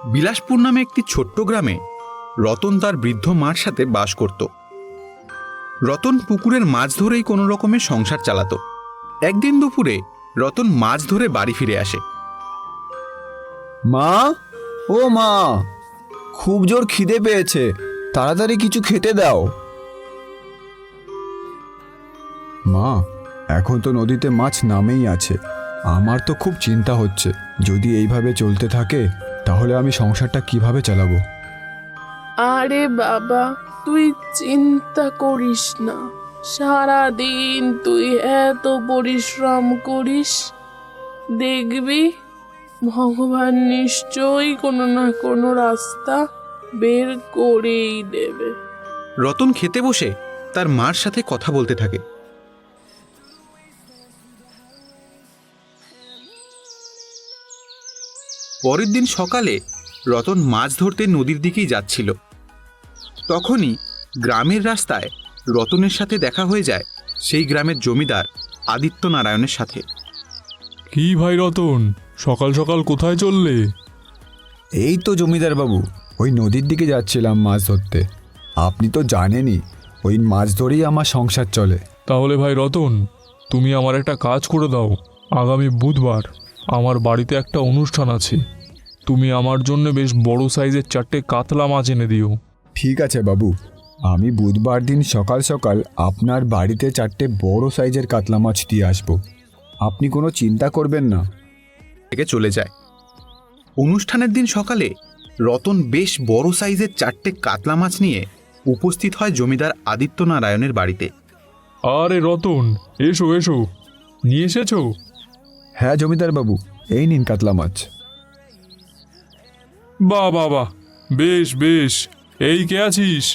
বিলাসপুর নামে একটি ছোট্ট গ্রামে রতন তার বৃদ্ধ মার সাথে বাস করত। রতন পুকুরের মাছ ধরেই কোনো রকমে সংসার চালাতো। একদিন দুপুরে রতন মাছ ধরে বাড়ি ফিরে আসে। মা, ও মা, খুব জোর খিদে পেয়েছে, তাড়াতাড়ি কিছু খেতে দাও। মা, এখন তো নদীতে মাছ নামেই আছে। আমার তো খুব চিন্তা হচ্ছে, যদি এইভাবে চলতে থাকে তাহলে আমি সংসারটা কিভাবে চালাবো? আরে বাবা, তুই চিন্তা করিস না। সারাদিন তুই এত পরিশ্রম করিস, দেখবি ভগবান নিশ্চয়ই কোনো না কোনো রাস্তা বের করেই দেবে। রতন খেতে বসে তার মার সাথে কথা বলতে থাকে। পরের দিন সকালে রতন মাছ ধরতে নদীর দিকেই যাচ্ছিল। তখনই গ্রামের রাস্তায় রতনের সাথে দেখা হয়ে যায় সেই গ্রামের জমিদার আদিত্য নারায়ণের সাথে। কি ভাই রতন, সকাল সকাল কোথায় চললে? এই তো জমিদার বাবু, ওই নদীর দিকে যাচ্ছিলাম মাছ ধরতে। আপনি তো জানেনই, ওই মাছ ধরেই আমার সংসার চলে। তাহলে ভাই রতন, তুমি আমার একটা কাজ করে দাও। আগামী বুধবার আমার বাড়িতে একটা অনুষ্ঠান আছে। তুমি আমার জন্য বেশ বড় সাইজের 4টে কাতলা মাছ এনে দিও। ঠিক আছে বাবু, আমি বুধবার দিন সকাল সকাল আপনার বাড়িতে 4টে বড় সাইজের কাতলা মাছ দিয়ে আসবো। আপনি কোনো চিন্তা করবেন না। থেকে চলে যায়। অনুষ্ঠানের দিন সকালে রতন বেশ বড় সাইজের 4টে কাতলা মাছ নিয়ে উপস্থিত হয় জমিদার আদিত্য নারায়ণের বাড়িতে। আরে রতন, এসো এসো, নিয়ে এসেছো? হ্যাঁ জমিদার বাবু, এই নিন কাতলা মাছ। বাহ বাহ বাহ, বেশ বেশ। এই কে আছিস,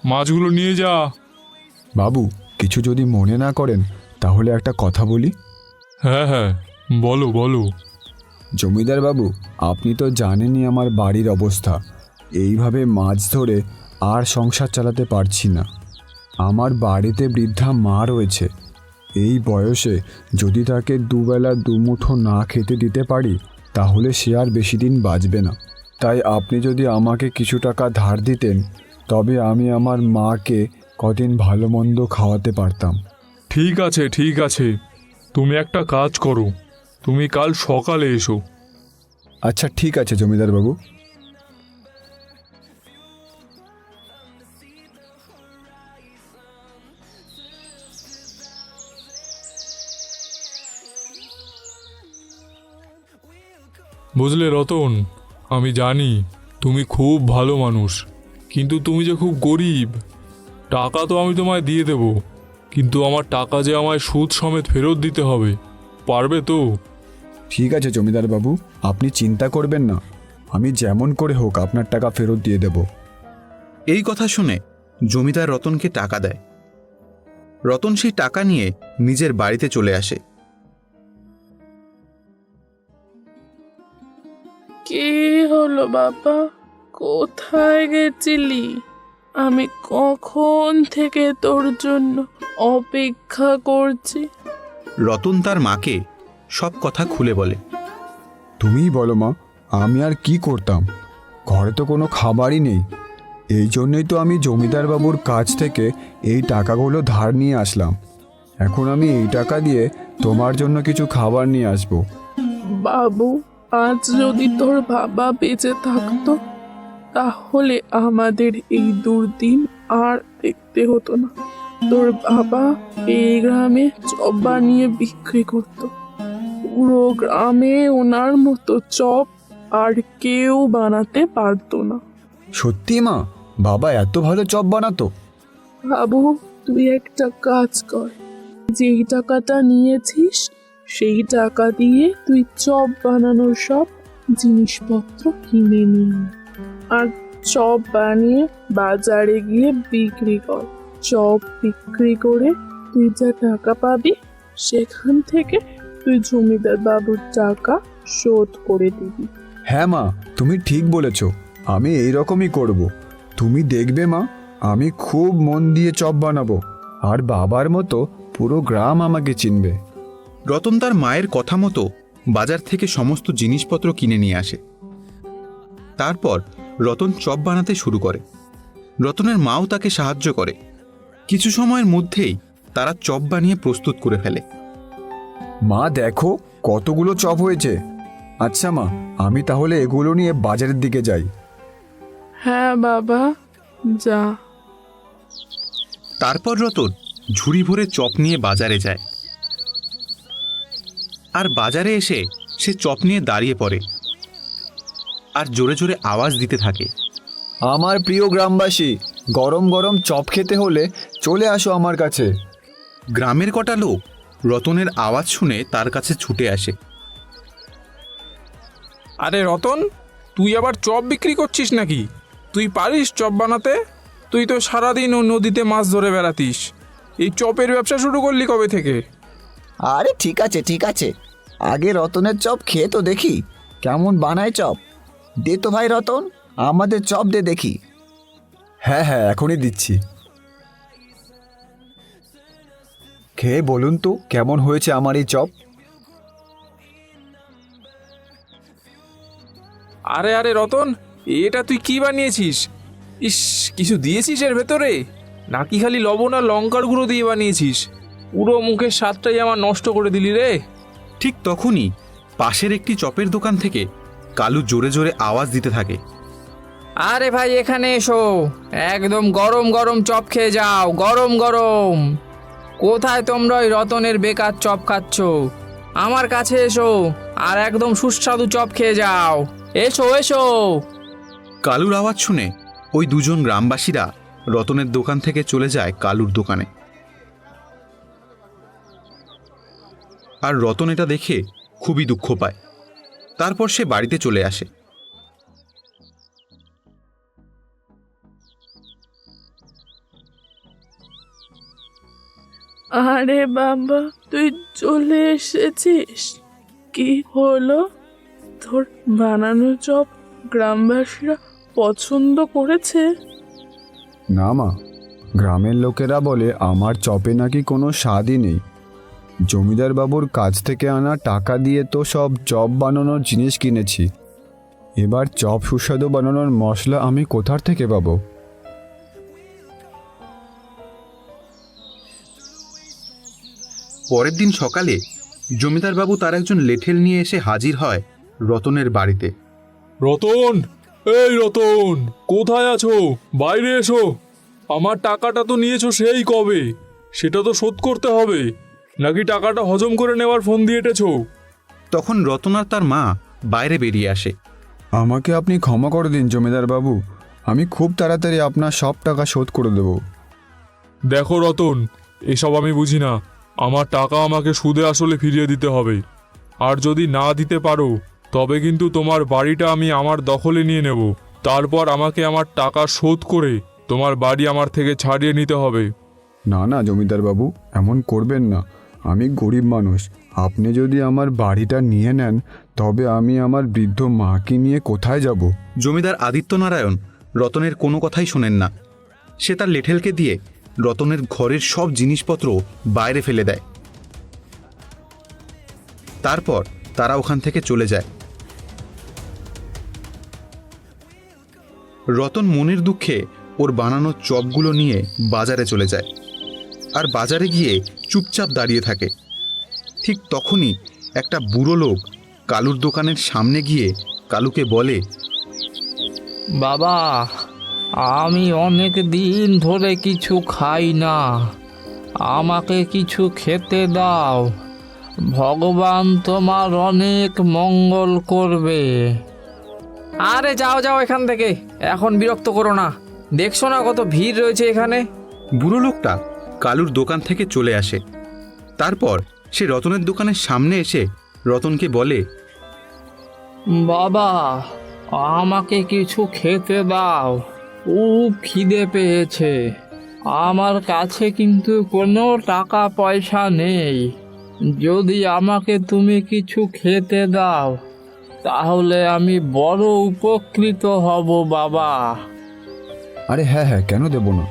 মাছগুলো নিয়ে যা। বাবু, কিছু যদি মনে না করেন তাহলে একটা কথা বলি। হ্যাঁ হ্যাঁ, বলো বলো। জমিদার বাবু, আপনি তো জানেনই আমার বাড়ির অবস্থা। এইভাবে মাছ ধরে আর সংসার চালাতে পারছি না। আমার বাড়িতে বৃদ্ধা মা রয়েছে। এই বয়সে যদি তাকে দুবেলা দুমুঠো না খেতে দিতে পারি তাহলে সে আর বেশি দিন বাঁচবে না। তাই আপনি যদি আমাকে কিছু টাকা ধার দিতেন তবে আমি আমার মাকে কদিন ভালো মন্দ খাওয়াতে পারতাম। ঠিক আছে ঠিক আছে, তুমি একটা কাজ করো, তুমি কাল সকালে এসো। আচ্ছা ঠিক আছে জমিদার বাবু। বুঝলে রতন, আমি জানি তুমি খুব ভালো মানুষ, কিন্তু তুমি যে খুব গরিব। টাকা তো আমি তোমায় দিয়ে দেব, কিন্তু আমার টাকা যে আমায় সুদ সমেত ফেরত দিতে হবে। পারবে তো? ঠিক আছে জমিদার বাবু, আপনি চিন্তা করবেন না। আমি যেমন করে হোক আপনার টাকা ফেরত দিয়ে দেব। এই কথা শুনে জমিদার রতনকে টাকা দেয়। রতন সেই টাকা নিয়ে নিজের বাড়িতে চলে আসে। কে হলো বাবা, কোথায় গেছিলি? আমি কখন থেকে তোর জন্য অপেক্ষা করছি। রতন তার মাকে সব কথা খুলে বলে। তুমিই বলো মা, আমি আর কি করতাম? ঘরে তো কোনো খাবারই নেই। এই জন্যই তো আমি জমিদার বাবুর কাছ থেকে এই টাকাগুলো ধার নিয়ে আসলাম। এখন আমি এই টাকা দিয়ে তোমার জন্য কিছু খাবার নিয়ে আসবো। বাবু, আজ যদি তোর বাবা বেঁচে থাকতো তাহলে আমাদের এই দুর্দিন আর দেখতে হতো না। তোর বাবা এই গ্রামে চপ বানিয়ে বিক্রি করত। পুরো গ্রামে ওনার মতো চপ আর কেউ বানাতে পারতো না। সত্যি মা, বাবা এত ভালো চপ বানাতো? বাবু, তুই একটা কাজ কর, যেই টাকাটা নিয়েছিস সেই টাকা দিয়ে তুই চপ বানানোর সব জিনিসপত্র কিনে নিয়ে আর চপ বানিয়ে বাজারে গিয়ে বিক্রি কর। চপ বিক্রি করে তুই যা টাকা পাবি সেখান থেকে তুই জমিদার বাবুর টাকা শোধ করে দিবি। হ্যাঁ মা, তুমি ঠিক বলেছ, আমি এই রকমই করব। তুমি দেখবে মা, আমি খুব মন দিয়ে চপ বানাবো আর বাবার মতো পুরো গ্রাম আমাকে চিনবে। রতন তার মায়ের কথা মতো বাজার থেকে সমস্ত জিনিসপত্র কিনে নিয়ে আসে। তারপর রতন চপ বানাতে শুরু করে। রতনের মাও তাকে সাহায্য করে। কিছু সময়ের মধ্যেই তারা চপ বানিয়ে প্রস্তুত করে ফেলে। মা দেখো কতগুলো চপ হয়েছে। আচ্ছা মা, আমি তাহলে এগুলো নিয়ে বাজারের দিকে যাই। হ্যাঁ বাবা, যা। তারপর রতন ঝুড়ি ভরে চপ নিয়ে বাজারে যায়। আর বাজারে এসে সে চপ নিয়ে দাঁড়িয়ে পড়ে আর জোরে জোরে আওয়াজ দিতে থাকে। আমার প্রিয় গ্রামবাসী, গরম গরম চপ খেতে হলে চলে আসো আমার কাছে। গ্রামের কটা লোক রতনের আওয়াজ শুনে তার কাছে ছুটে আসে। আরে রতন, তুই আবার চপ বিক্রি করছিস নাকি? তুই পারিস চপ বানাতে? তুই তো সারাদিন ও নদীতে মাছ ধরে বেড়াতিস। এই চপের ব্যবসা শুরু করলি কবে থেকে? আরে ঠিক আছে ঠিক আছে, আগে রতনের চপ খেয়ে তো দেখি কেমন বানায় চপ। দে তো ভাই রতন, আমাদের চপ দে দেখি। হ্যাঁ হ্যাঁ, এখনই দিচ্ছি। খেয়ে বলুন তো কেমন হয়েছে আমার এই চপ। আরে আরে রতন, এটা তুই কি বানিয়েছিস? ইস, কিছু দিয়েছিস এর ভেতরে? নাকি খালি লবণ আর লঙ্কার গুঁড়ো দিয়ে বানিয়েছিস? পুরো মুখের স্বাদটাই আমার নষ্ট করে দিলি রে। ঠিক তখনই পাশের একটি চপের দোকান থেকে কালু জোরে জোরে আওয়াজ দিতে থাকে। আরে ভাই এখানে এসো, একদম গরম গরম চপ খেয়ে যাও, গরম গরম। কোথায় তোমরা ওই রতনের বেকার চপ খাচ্ছ? আমার কাছে এসো আর একদম সুস্বাদু চপ খেয়ে যাও। এসো এসো। কালুর আওয়াজ শুনে ওই দুজন গ্রামবাসীরা রতনের দোকান থেকে চলে যায় কালুর দোকানে। আর রতন এটা দেখে খুবই দুঃখ পায়। তারপর সে বাড়িতে চলে আসে। আরে বাবা, তুই চলে এসেছিস? কি হলো? তোর বানানো চপ গ্রামবাসীরা পছন্দ করেছে? না মা, গ্রামের লোকেরা বলে আমার চপে নাকি কোনো স্বাদই নেই। জমিদার বাবুর কাছ থেকে আনা টাকা দিয়ে তো সব চপ বানানোর জিনিস কিনেছি। এবার চপ সুস্বাদু বানানোর মশলা আমি কোথার থেকে পাবো? পরের দিন সকালে জমিদারবাবু তার একজন লেঠেল নিয়ে এসে হাজির হয় রতনের বাড়িতে। রতন, এই রতন, কোথায় আছো? বাইরে এসো। আমার টাকাটা তো নিয়েছো সেই কবে, সেটা তো শোধ করতে হবে। নাকি টাকাটা হজম করে নেওয়ার ফোন দিয়ে এঁটেছো? তখন রতন আর তার মা বাইরে বেরিয়ে আসে। আমাকে আপনি ক্ষমা করে দিন জমিদার বাবু, আমি খুব তাড়াতাড়ি আপনার সব টাকা শোধ করে দেব। দেখো রতন, এসব আমি বুঝি না। আমার টাকা আমাকে সুদে আসলে ফিরিয়ে দিতে হবে। আর যদি না দিতে পারো তবে কিন্তু তোমার বাড়িটা আমি আমার দখলে নিয়ে নেব। তারপর আমাকে আমার টাকা শোধ করে তোমার বাড়ি আমার থেকে ছাড়িয়ে নিতে হবে। না না জমিদার বাবু, এমন করবেন না। আমি গরিব মানুষ। আপনি যদি আমার বাড়িটা নিয়ে নেন তবে আমি আমার বৃদ্ধ মাকে নিয়ে কোথায় যাব? জমিদার আদিত্যনারায়ণ রতনের কোনো কথাই শোনেন না। সে তার লেঠেলকে দিয়ে রতনের ঘরের সব জিনিসপত্র বাইরে ফেলে দেয়। তারপর তারা ওখান থেকে চলে যায়। রতন মনের দুঃখে ওর বানানো চপগুলো নিয়ে বাজারে চলে যায়। আর বাজারে গিয়ে চুপচাপ দাঁড়িয়ে থাকে। ঠিক তখনই একটা বুড়ো লোক কালুর দোকানের সামনে গিয়ে কালুকে বলে, বাবা, আমি অনেক দিন ধরে কিছু খাই না, আমাকে কিছু খেতে দাও। ভগবান তোমার অনেক মঙ্গল করবে। আরে যাও যাও এখান থেকে, এখন বিরক্ত করো না। দেখছো না কত ভিড় রয়েছে এখানে। বুড়ো লোকটা কালুর দোকান থেকে চলে আসে। তারপর সে রতনের দোকানের সামনে এসে রতনকে বলে, বাবা, আমাকে কিছু খেতে দাও, খুব খিদে পেয়েছে। আমার কাছে কিন্তু কোনো টাকা পয়সা নেই। যদি আমাকে তুমি কিছু খেতে দাও তাহলে আমি বড় উপকৃত হব বাবা। আরে হ্যাঁ হ্যাঁ, কেন দেব না?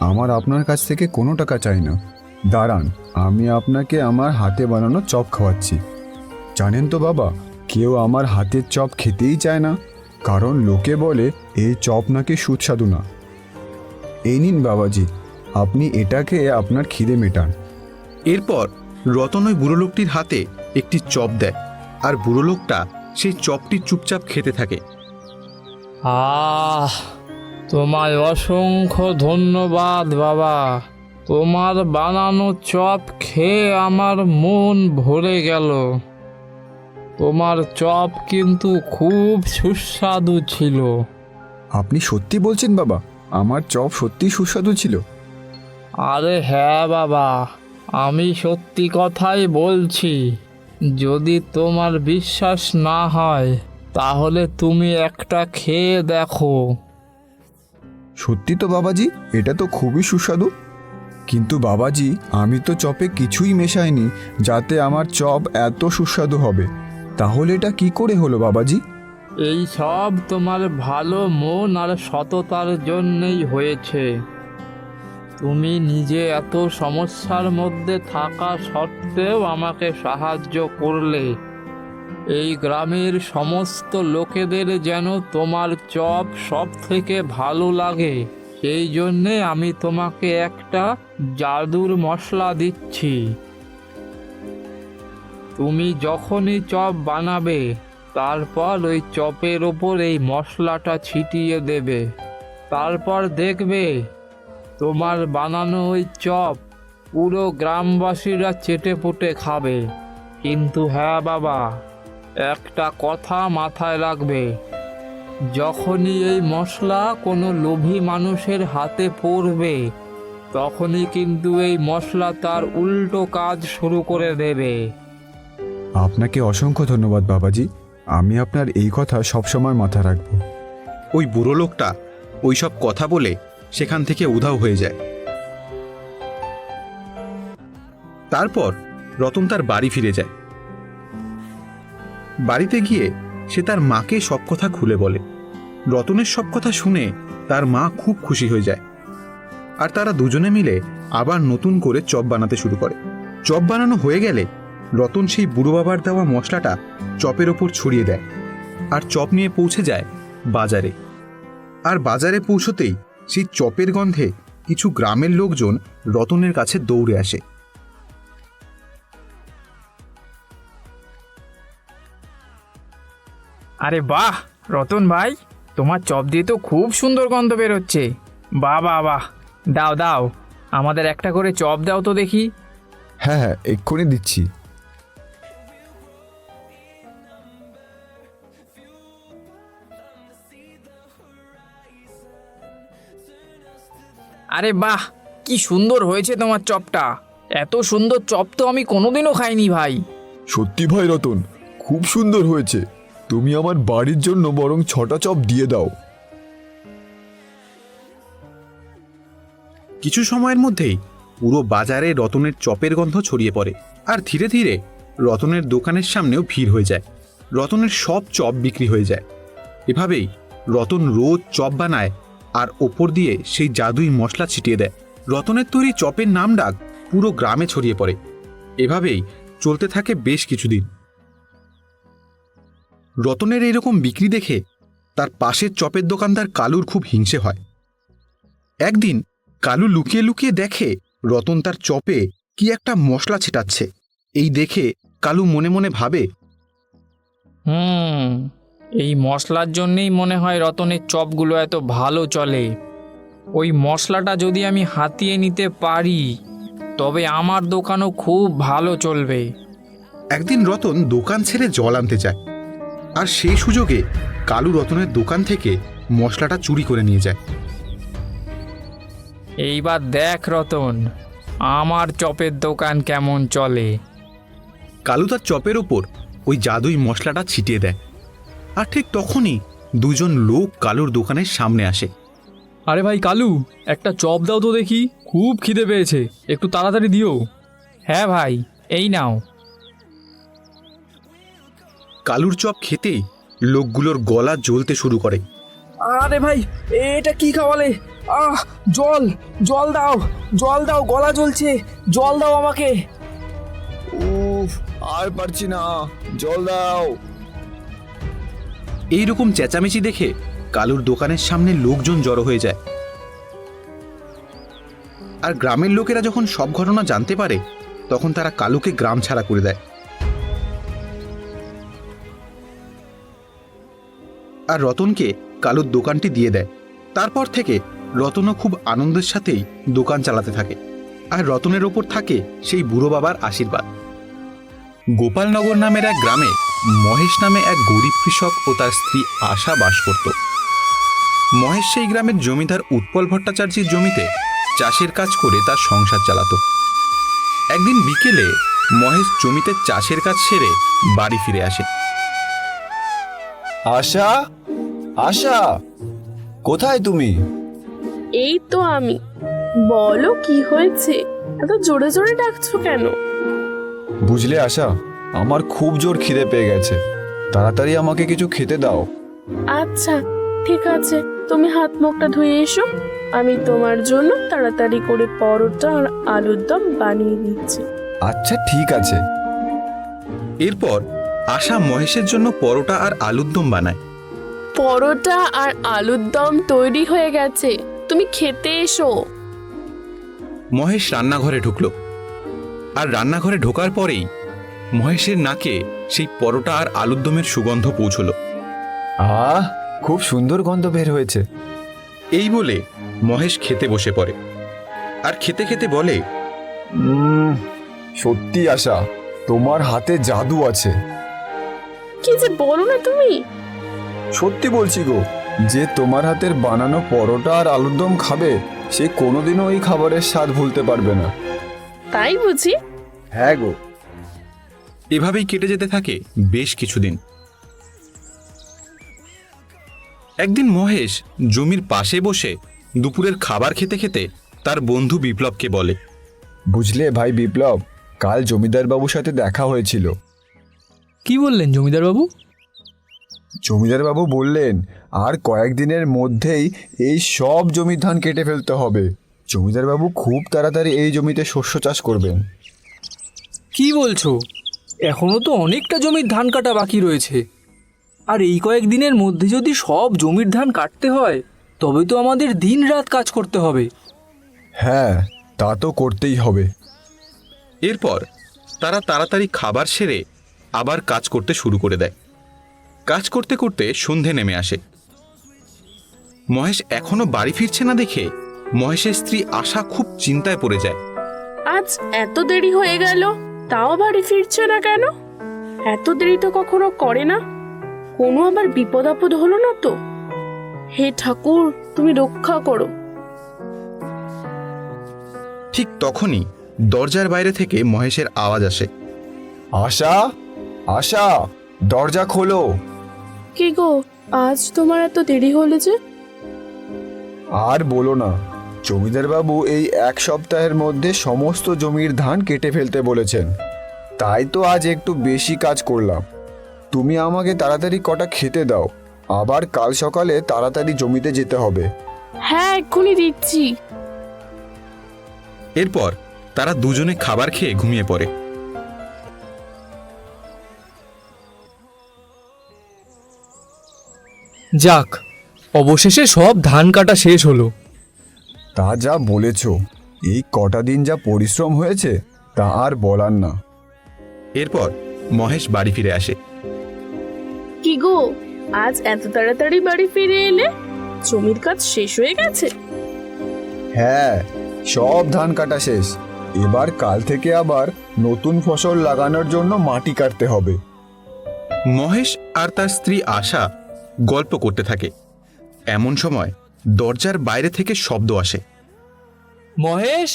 আমার আপনার কাছ থেকে কোনো টাকা চাই না। দাঁড়ান, আমি আপনাকে আমার হাতে বানানো চপ খাওয়াচ্ছি। জানেন তো বাবা, কেউ আমার হাতের চপ খেতেই চায় না। কারণ লোকে বলে এই চপ নাকি সুস্বাদু না। এই নিন বাবাজি, আপনি এটা খেয়ে আপনার খিদে মেটান। এরপর রতন ওই বুড়ো লোকটির হাতে একটি চপ দেয়, আর বুড়ো লোকটা সেই চপটি চুপচাপ খেতে থাকে। তোমায় অসংখ্য ধন্যবাদ বাবা। তোমার বানানো চপ খেয়ে আমার মন ভরে গেল। তোমার চপ কিন্তু খুব সুস্বাদু ছিল। আপনি সত্যি বলছেন বাবা? আমার চপ সত্যি সুস্বাদু ছিল? আরে হ্যাঁ বাবা, আমি সত্যি কথাই বলছি। যদি তোমার বিশ্বাস না হয় তাহলে তুমি একটা খেয়ে দেখো। সত্যি তো বাবাজি, এটা তো খুবই সুস্বাদু। কিন্তু বাবাজি, আমি তো চপে কিছুই মেশাইনি যাতে আমার চপ এত সুস্বাদু হবে। তাহলে এটা কি করে হলো বাবাজি? এই সব তোমার ভালো মন আর সততার জন্যই হয়েছে। তুমি নিজে এত সমস্যার মধ্যে থাকা সত্ত্বেও আমাকে সাহায্য করলে। এই গ্রামের সমস্ত লোকেদের যেন তোমার চপ সব থেকে ভালো লাগে, সেই জন্যে আমি তোমাকে একটা জাদুর মশলা দিচ্ছি। তুমি যখনই চপ বানাবে তারপর ওই চপের ওপর এই মশলাটা ছিটিয়ে দেবে। তারপর দেখবে তোমার বানানো ওই চপ পুরো গ্রামবাসীরা চেটেপুটে খাবে। কিন্তু হ্যাঁ বাবা, একটা কথা মাথায় রাখবে, যখনই এই মশলা কোনো লোভী মানুষের হাতে পড়বে তখনই কিন্তু এই মশলা তার উল্টো কাজ শুরু করে দেবে। আপনাকে অসংখ্য ধন্যবাদ বাবাজি, আমি আপনার এই কথা সবসময় মাথায় রাখবো। ওই বুড়ো লোকটা ওই সব কথা বলে সেখান থেকে উধাও হয়ে যায়। তারপর রতন তার বাড়ি ফিরে যায়। বাড়িতে গিয়ে সে তার মাকে সব কথা খুলে বলে। রতনের সব কথা শুনে তার মা খুব খুশি হয়ে যায়, আর তারা দুজনে মিলে আবার নতুন করে চপ বানাতে শুরু করে। চপ বানানো হয়ে গেলে রতন সেই বুড়ো বাবার দেওয়া মশলাটা চপের ওপর ছড়িয়ে দেয়, আর চপ নিয়ে পৌঁছে যায় বাজারে। আর বাজারে পৌঁছতেই সেই চপের গন্ধে কিছু গ্রামের লোকজন রতনের কাছে দৌড়ে আসে। আরে বাহ রতন ভাই, তোমার চপ দিয়ে তো খুব সুন্দর গন্ধ বেরোচ্ছে। বাহ বাহ বাহ, দাও দাও, আমাদের একটা করে চপ দাও তো দেখি। হ্যাঁ হ্যাঁ, এক্ষুনি দিচ্ছি। আরে বাহ, কি সুন্দর হয়েছে তোমার চপটা। এত সুন্দর চপ তো আমি কোনোদিনও খাইনি ভাই। সত্যি ভাই রতন, খুব সুন্দর হয়েছে। তুমি আমার বাড়ির জন্য বরং 6টা চপ দিয়ে দাও। কিছু সময়ের মধ্যেই পুরো বাজারে রতনের চপের গন্ধ ছড়িয়ে পড়ে, আর ধীরে ধীরে রতনের দোকানের সামনেও ভিড় হয়ে যায়। রতনের সব চপ বিক্রি হয়ে যায়। এভাবেই রতন রোজ চপ বানায় আর ওপর দিয়ে সেই জাদুই মশলা ছিটিয়ে দেয়। রতনের তৈরি চপের নাম ডাক পুরো গ্রামে ছড়িয়ে পড়ে। এভাবেই চলতে থাকে বেশ কিছুদিন। রতনের এইরকম বিক্রি দেখে তার পাশের চপের দোকানদার কালুর খুব হিংসে হয়। একদিন কালু লুকিয়ে লুকিয়ে দেখে রতন তার চপে কি একটা মশলা ছিটাচ্ছে। এই দেখে কালু মনে মনে ভাবে, এই মশলার জন্যেই মনে হয় রতনের চপগুলো এত ভালো চলে। ওই মশলাটা যদি আমি হাতিয়ে নিতে পারি তবে আমার দোকানও খুব ভালো চলবে। একদিন রতন দোকান ছেড়ে জল আনতে যায়, আর সেই সুযোগে কালু রতনের দোকান থেকে মশলাটা চুরি করে নিয়ে যায়। এইবার দেখ রতন, আমার চপের দোকান কেমন চলে। কালু তার চপের ওপর ওই জাদুই মশলাটা ছিটিয়ে দেয়, আর ঠিক তখনই দুজন লোক কালুর দোকানের সামনে আসে। আরে ভাই কালু, একটা চপ দাও তো দেখি, খুব খিদে পেয়েছে, একটু তাড়াতাড়ি দিও। হ্যাঁ ভাই, এই নাও। কালুর চপ খেতেই লোকগুলোর গলা জ্বলতে শুরু করে। আরে ভাই, এটা কি খাওয়ালে? জল জল দাও, জল দাও, গলা জ্বলছে, জল দাও আমাকে। উফ, আর পারছি না, জল দাও। এই রকম চেঁচামেচি দেখে কালুর দোকানের সামনে লোকজন জড়ো হয়ে যায়। আর গ্রামের লোকেরা যখন সব ঘটনা জানতে পারে তখন তারা কালুকে গ্রাম ছাড়া করে দেয়। আর রতনকে কালুর দোকানটি দিয়ে দেয়। তারপর থেকে রতনও খুব আনন্দের সাথেই দোকান চালাতে থাকে। আর রতনের ওপর থাকে সেই বুড়ো বাবার আশীর্বাদ। গোপালনগর নামের এক গ্রামে মহেশ নামে এক গরিব কৃষক ও তার স্ত্রী আশা বাস করত। মহেশ সেই গ্রামের জমিদার উৎপল ভট্টাচার্যের জমিতে চাষের কাজ করে তার সংসার চালাত। একদিন বিকেলে মহেশ জমিতে চাষের কাজ সেরে বাড়ি ফিরে আসে। আশা, আশা, কোথায় তুমি? এই তো আমি। বলো কি হয়েছে? এত জোরে জোরে ডাকছো কেন? বুঝলে আশা, আমার খুব জোর খিদে পেয়ে গেছে। তাড়াতাড়ি আমাকে কিছু খেতে দাও। আচ্ছা ঠিক আছে, তুমি হাত মুখটা ধুয়ে এসো, আমি তোমার জন্য তাড়াতাড়ি করে পরোটা আর আলুর দম বানিয়ে দিচ্ছি। আচ্ছা ঠিক আছে। এরপর আশা মহেশের জন্য পরোটা আর আলুর দম বানায়। পরোটা আর আলুর দম তৈরি হয়ে গেছে, তুমি খেতে এসো। মহেশ রান্নাঘরে ঢুকল। আর রান্নাঘরে ঢোকার পরেই মহেশের নাকে সেই পরোটা আর আলুর দমের সুগন্ধ পৌঁছল। আহ, খুব সুন্দর গন্ধ বের হয়েছে। এই বলে মহেশ খেতে বসে পড়ে। আর খেতে খেতে বলে, সত্যি আশা, তোমার হাতে জাদু আছে। কি যে বলো না তুমি। সত্যি বলছি গো, যে তোমার হাতের বানানো পরোটা আর আলুর দম খাবে সে কোনোদিনও এই খাবারের স্বাদ ভুলতে পারবে না। তাই বুঝি? হ্যাঁ গো। এভাবেই কেটে যেতে থাকে বেশ কিছুদিন। একদিন মহেশ জমির পাশে বসে দুপুরের খাবার খেতে খেতে তার বন্ধু বিপ্লবকে বলে, বুঝলে ভাই বিপ্লব, কাল জমিদার বাবুর সাথে দেখা হয়েছিল। কি বললেন জমিদার বাবু? জমিদার বাবু বললেন আর কয়েকদিনের মধ্যেই এই সব জমির ধান কেটে ফেলতে হবে। জমিদার বাবু খুব তাড়াতাড়ি এই জমিতে শস্য চাষ করবেন। কি বলছো? এখনো তো অনেকটা জমির ধান কাটা বাকি রয়েছে। আর এই কয়েকদিনের মধ্যে যদি সব জমির ধান কাটতে হয় তবে তো আমাদের দিন রাত কাজ করতে হবে। হ্যাঁ, তা তো করতেই হবে। এরপর তারা তাড়াতাড়ি খাবার সেরে আবার কাজ করতে শুরু করে দেয়। কাজ করতে করতে সন্ধে নেমে আসে। মহেশ এখনো বাড়ি ফিরছে না দেখে মহেশের স্ত্রী আশা খুব চিন্তায় পড়ে যায়। আজ এত দেরি হয়ে গেল, তাও বাড়ি ফিরছে না কেন? এত দেরি তো কখনো করে না। কোনো আবার বিপদ আপদ হলো না তো? হে ঠাকুর, তুমি রক্ষা করো। ঠিক তখনই দরজার বাইরে থেকে মহেশের আওয়াজ আসে, আশা, আশা, দরজা খোলো। কি গো, আজ তোমার এত দেরি হলো যে? আর বলো না, জমিদার বাবু এই এক সপ্তাহের মধ্যে সমস্ত জমির ধান কেটে ফেলতে বলেছেন। তাই তো আজ একটু বেশি কাজ করলাম। তুমি আমাকে তাড়াতাড়ি কটা খেতে দাও, আবার কাল সকালে তাড়াতাড়ি জমিতে যেতে হবে। হ্যাঁ, এক্ষুনি দিচ্ছি। এরপর তারা দুজনে খাবার খেয়ে ঘুমিয়ে পড়ে। যাক, অবশেষে সব ধান কাটা শেষ হলো। তা যা বলেছ, এই কটা দিন যা পরিশ্রম হয়েছে তা আর বলার না। এরপর মহেশ বাড়ি ফিরে আসে। কি গো, আজ এত তাড়াতাড়ি বাড়ি ফিরে এলে? জমির কাজ শেষ হয়ে গেছে? হ্যাঁ, সব ধান কাটা শেষ। এবার কাল থেকে আবার নতুন ফসল লাগানোর জন্য মাটি কাটতে হবে। মহেশ আর তার স্ত্রী আশা গল্প করতে থাকে। এমন সময় দরজার বাইরে থেকে শব্দ আসে, মহেশ,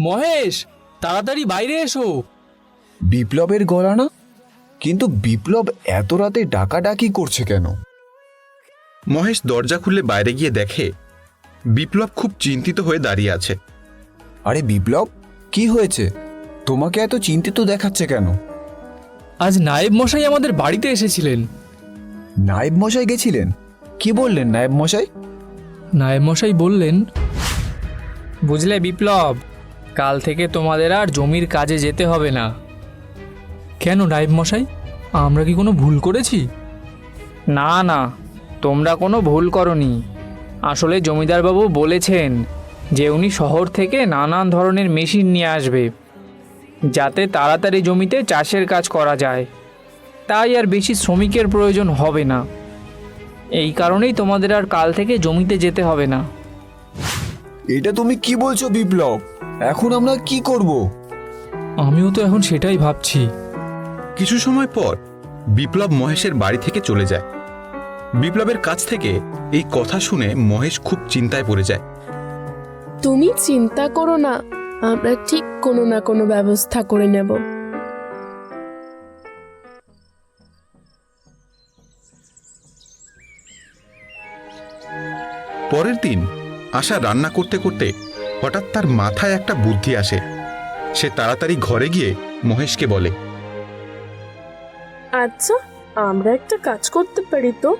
মহেশ, তাড়াতাড়ি বাইরে এসো। বিপ্লবের গলা না? কিন্তু বিপ্লব এত রাতে ডাকাডাকি করছে কেন? মহেশ দরজা খুলে বাইরে গিয়ে দেখে বিপ্লব খুব চিন্তিত হয়ে দাঁড়িয়ে আছে। আরে বিপ্লব, কি হয়েছে? তোমাকে এত চিন্তিত দেখাচ্ছে কেন? আজ নায়েব মশাই আমাদের বাড়িতে এসেছিলেন। নায়েব মশাই গেছিলেন? কি বললেন নায়েব মশাই? নায়েব মশাই বললেন, বুঝলে বিপ্লব, কাল থেকে তোমাদের আর জমির কাজে যেতে হবে না। কেন নায়েব মশাই, আমরা কি কোনো ভুল করেছি? না না, তোমরা কোনো ভুল করনি। আসলে জমিদারবাবু বলেছেন যে উনি শহর থেকে নানান ধরনের মেশিন নিয়ে আসবে, যাতে তাড়াতাড়ি জমিতে চাষের কাজ করা যায়। তাই আর বেশি শ্রমিকের প্রয়োজন হবে না। এই কারণেই তোমাদের আর কাল থেকে জমিতে যেতে হবে না। এটা তুমি কি বলছো বিপ্লব? এখন আমরা কি করব? আমিও তো এখন সেটাই ভাবছি। কিছু সময় পর বিপ্লব মহেশের বাড়ি থেকে চলে যায়। বিপ্লবের কাছ থেকে এই কথা শুনে মহেশ খুব চিন্তায় পড়ে যায়। তুমি চিন্তা করো না, আমরা ঠিক কোনো না কোনো ব্যবস্থা করে নেব। পরের দিন আশা রান্না করতে করতে হঠাৎ তার মাথায় একটা বুদ্ধি আসে। সে তাড়াতাড়ি ঘরে গিয়ে মহেশকে বলে, আচ্ছা, আমরা একটা কাজ করতে পারি তো।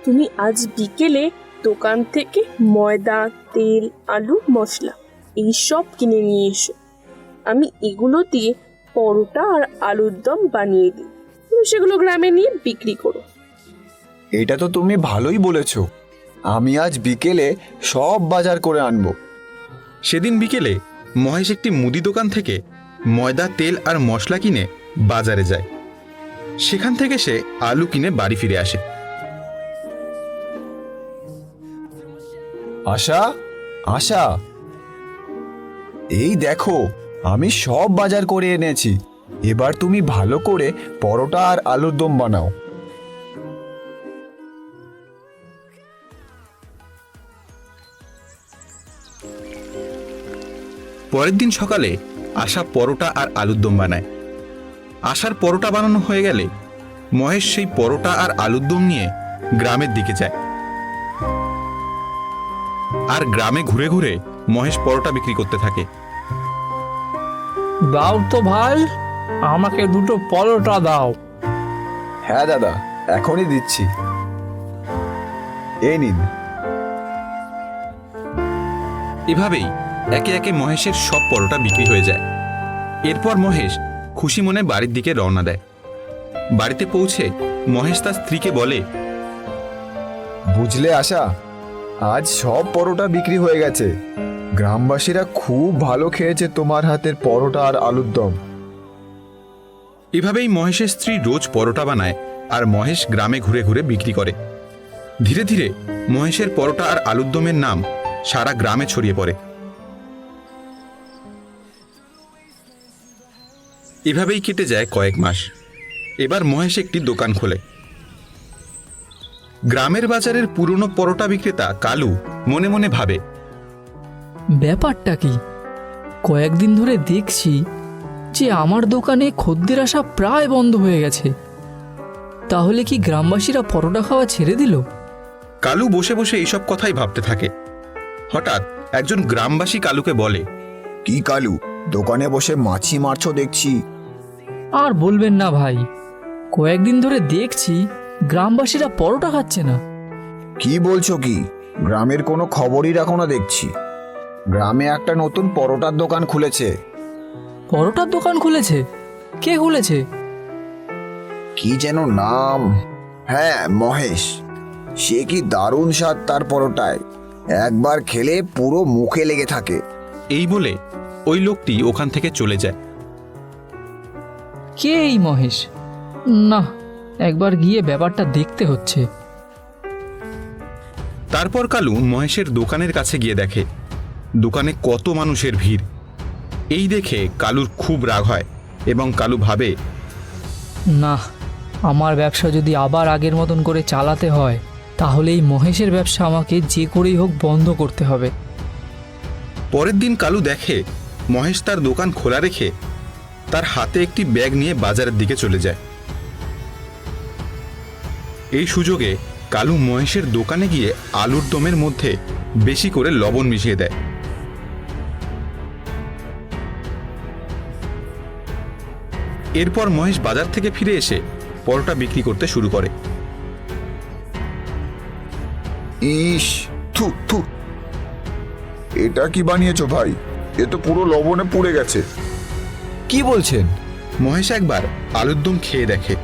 তুমি আজ বিকেলে দোকান থেকে ময়দা, তেল, আলু, মশলা এই সব কিনে নিয়ে এসো। আমি এগুলো দিয়ে পরোটা আর আলুর দম বানিয়ে দিই। তুমি সেগুলো গ্রামে নিয়ে বিক্রি করো। এটা তো তুমি ভালোই বলেছো। আমি আজ বিকেলে সব বাজার করে আনবো। সেদিন বিকেলে মহেশ একটি মুদি দোকান থেকে ময়দা, তেল আর মশলা কিনে বাজারে যায়। সেখান থেকে সে আলু কিনে বাড়ি ফিরে আসে। আশা, আশা, এই দেখো, আমি সব বাজার করে এনেছি। এবার তুমি ভালো করে পরোটা আর আলুর দম বানাও। পরের দিন সকালে আশা পরোটা আর আলুর দম বানায়। আশার পরোটা বানানো হয়ে গেলে মহেশ সেই পরোটা আর আলুর দম নিয়ে গ্রামের দিকে যায়। আর গ্রামে ঘুরে ঘুরে মহেশ পরোটা বিক্রি করতে থাকে। দাও তো ভাই, আমাকে দুটো পরোটা দাও। হ্যাঁ দাদা, এখনই দিচ্ছি। এই নিন। এভাবেই একে একে মহেশের সব পরোটা বিক্রি হয়ে যায়। এরপর মহেশ খুশি মনে বাড়ির দিকে রওনা দেয়। বাড়িতে পৌঁছে মহেশ তার স্ত্রীকে বলে, বুঝলে আশা, আজ সব পরোটা বিক্রি হয়ে গেছে। গ্রামবাসীরা খুব ভালো খেয়েছে তোমার হাতের পরোটা আর আলুর দম। এভাবেই মহেশের স্ত্রী রোজ পরোটা বানায় আর মহেশ গ্রামে ঘুরে ঘুরে বিক্রি করে। ধীরে ধীরে মহেশের পরোটা আর আলুর দমের নাম সারা গ্রামে ছড়িয়ে পড়ে। এভাবেই কেটে যায় কয়েক মাস। এবার মহেশ একটি দোকান খোলে। গ্রামের বাজারের পুরনো পরোটা বিক্রেতা কালু মনে মনে ভাবে, ব্যাপারটা কি? কয়েকদিন ধরে দেখছি যে আমার দোকানে খদ্দের আসা প্রায় বন্ধ হয়ে গেছে। তাহলে কি গ্রামবাসীরা পরোটা খাওয়া ছেড়ে দিল? কালু বসে বসে এইসব কথাই ভাবতে থাকে। হঠাৎ একজন গ্রামবাসী কালুকে বলে, কি কালু, দোকানে বসে মাছি মারছো দেখছি। আর বলবেন না ভাই, কয়েকদিন ধরে দেখছি গ্রামবাসীরা পরোটা খাচ্ছে না। কি বলছো কি? গ্রামের কোনো খবরই রাখো না দেখছি। গ্রামে একটা নতুন পরোটার দোকান খুলেছে। পরোটার দোকান খুলেছে? কে খুলেছে? কি যেন নাম? হ্যাঁ, মহেশ। সে কি দারুণ স্বাদ তার পরোটায়, একবার খেলে পুরো মুখে লেগে থাকে। এই বলে ওই লোকটি ওখান থেকে চলে যায়। কে এই মহেশ? না, একবার গিয়ে ব্যাপারটা দেখতে হচ্ছে। তারপর কালু মহেশের দোকানের কাছে গিয়ে দেখে দোকানে কত মানুষের ভিড়। এই দেখে কালুর খুব রাগ হয় এবং কালু ভাবে, না, আমার ব্যবসা যদি আবার আগের মতন করে চালাতে হয় তাহলে এই মহেশের ব্যবসা আমাকে যে করেই হোক বন্ধ করতে হবে। পরের দিন কালু দেখে মহেশ তার দোকান খোলা রেখে তার হাতে একটি ব্যাগ নিয়ে বাজারের দিকে চলে যায়। এই সুযোগে কালু মহেশের দোকানে গিয়ে আলুর দমের মধ্যে বেশি করে লবণ মিশিয়ে দেয়। এরপর মহেশ বাজার থেকে ফিরে এসে পরোটা বিক্রি করতে শুরু করে। ইস, থু থু, এটা কি বানিয়েছো ভাই? এ তো পুরো লবণে পুড়ে গেছে। কি বলছেন? মহেশ একবার আলুর দম খেয়ে দেখে।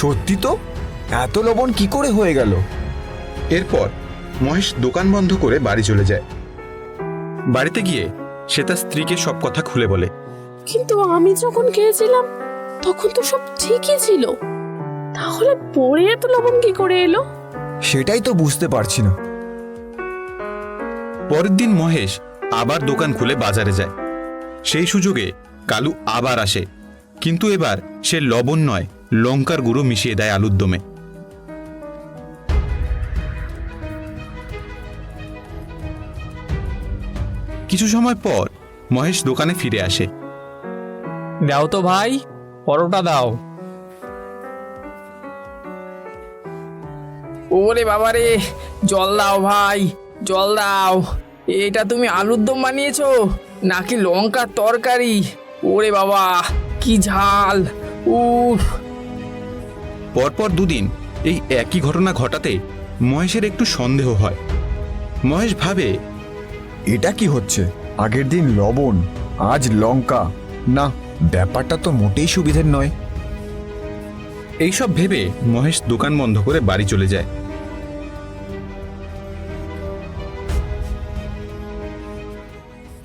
সত্যি তো, এত লবণ কি করে হয়ে গেল? এরপর মহেশ দোকান বন্ধ করে বাড়ি চলে যায়। বাড়িতে গিয়ে সে তার স্ত্রীকে সব কথা খুলে বলে। কিন্তু আমি যখন খেয়েছিলাম তখন তো সব ঠিকই ছিল, তাহলে পরে এত লবণ কি করে এলো? সেটাই তো বুঝতে পারছি না। পরের দিন মহেশ আবার দোকান খুলে বাজারে যায়। সেই সুযোগে কালু আবার আসে, কিন্তু এবার সে লবণ নয় লঙ্কার গুঁড়ো মিশিয়ে দেয় আলুর দমে। কিছু সময় পর মহেশ দোকানে ফিরে আসে। দাও তো ভাই, পরোটা দাও। ওরে বাবা রে, জল দাও ভাই, জল দাও। এটা তুমি আলুর দম বানিয়েছো নাকি লঙ্কার তরকারি? ওরে বাবা, কি ঝাল! উফ! পরপর দুদিন এই একই ঘটনা ঘটাতে মহেশের একটু সন্দেহ হয়। মহেশ ভাবে, এটা কি হচ্ছে? আগের দিন লবণ, আজ লঙ্কা। না, ব্যাপারটা তো মোটেই সুবিধের নয়। এইসব ভেবে মহেশ দোকান বন্ধ করে বাড়ি চলে যায়।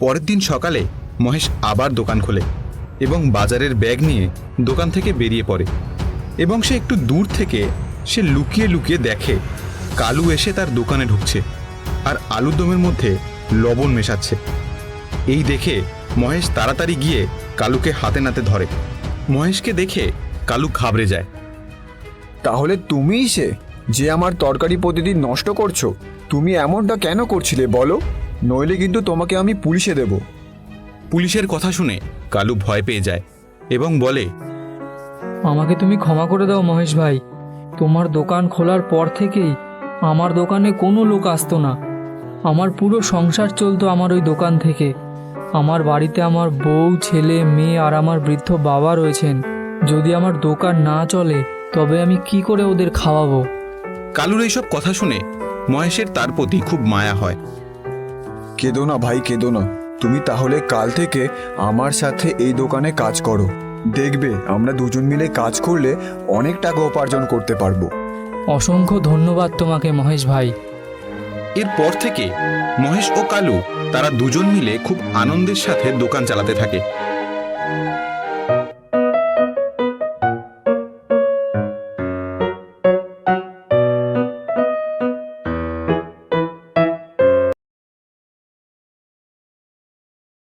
পরের দিন সকালে মহেশ আবার দোকান খোলে এবং বাজারের ব্যাগ নিয়ে দোকান থেকে বেরিয়ে পড়ে। এবং সে একটু দূর থেকে সে লুকিয়ে লুকিয়ে দেখে কালু এসে তার দোকানে ঢুকছে আর আলুর দমের মধ্যে লবণ মেশাচ্ছে। এই দেখে মহেশ তাড়াতাড়ি গিয়ে কালুকে হাতে নাতে ধরে। মহেশকে দেখে কালু ঘাবড়ে যায়। তাহলে তুমিই সে যে আমার তরকারি প্রতিদিন নষ্ট করছো? তুমি এমনটা কেন করছিলে বলো, নইলে কিন্তু তোমাকে আমি পুলিশে দেব। পুলিশের কথা শুনে কালু ভয় পেয়ে যায় এবং বলে, আমাকে তুমি ক্ষমা করে দাও মহেশ ভাই। তোমার দোকান খোলার পর থেকেই আমার দোকানে কোনো লোক আসতো না। আমার পুরো সংসার চলতো আমার ওই দোকান থেকে। আমার বাড়িতে আমার বউ, ছেলে, মেয়ে আর আমার বৃদ্ধ বাবা রয়েছেন। যদি আমার দোকান না চলে তবে আমি কি করে ওদের খাওয়াবো? কালুর এইসব কথা শুনে মহেশের তার প্রতি খুব মায়া হয়। কেঁদো না ভাই, কেঁদো না। তুমি তাহলে কাল থেকে আমার সাথে এই দোকানে কাজ করো। দেখবে আমরা দুজন মিলে কাজ করলে অনেক টাকা উপার্জন করতে পারবো। অসংখ্য ধন্যবাদ তোমাকে মহেশ ভাই। এরপর থেকে মহেশ ও কালু তারা দুজন মিলে খুব আনন্দের সাথে দোকান চালাতে থাকে।